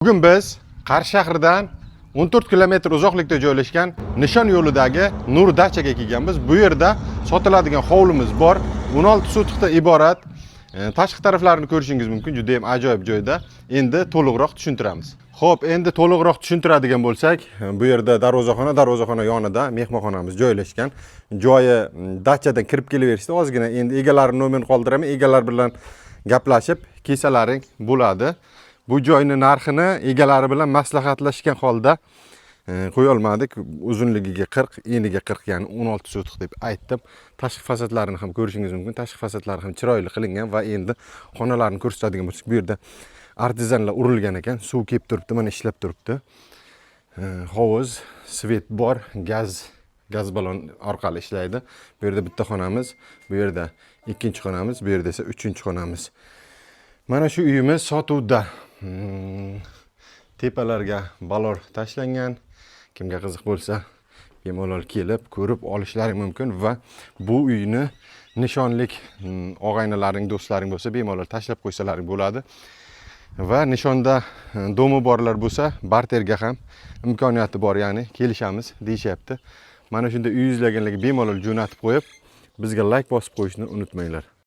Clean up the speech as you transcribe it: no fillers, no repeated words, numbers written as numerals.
Bugun biz Qarshi shahridan 14 kilometr uzoqlikda joylashgan Nishon yo'lidagi Nur dachaga kelganmiz. Bu yerda sotiladigan hovlimiz bor. 16 sotixdan iborat. Tashqi taraflarini ko'rishingiz mumkin. Juda ham ajoyib joyda. Endi to'liqroq tushuntiramiz. Xo'p, endi to'liqroq tushuntiradigan bo'lsak, bu yerda darvozaxona yonida mehmonxonamiz joylashgan. Joyi dachadan kirib kelaverishda ozgina endi egalari nomerini qoldiraman. Egalar bilan gaplashib kelsalaring bo'ladi. Bu joyni narxini egalari bilan maslahatlashgan holda qo'ya olmadik. Uzunligiga 40, eniga 40, ya'ni 16 sotix deb aytdim. Tashqi fasadlarini ham ko'rishingiz mumkin. Tashqi fasadlari ham chiroyli qilingan va endi xonalarni ko'rsatadigan bo'lsak, bu yerda artizanlar urilgan ekan. Suv kelib turibdi, mana ishlab turibdi. Hovuz, svet bor, gaz balon orqali ishlaydi. Bu yerda bitta xonamiz, bu yerda ikkinchi xonamiz, bu yerda esa uchinchi xonamiz. Mana shu uyimiz sotuvda. Tepalarga balor tashlangan. Kimga qiziq bo'lsa, bemalol kelib ko'rib olishlari mumkin va bu uyni nishonlik og'aynalaring, do'stlaring bo'lsa, bemalol tashlab qo'ysalaring bo'ladi. Va nishonda do'mi borlar bo'lsa, barterga ham imkoniyati bor, ya'ni kelishamiz deyishyapti. Mana shunda uy izlaganlarga bemalol jo'natib qo'yib, bizga like bosib qo'yishni unutmanglar.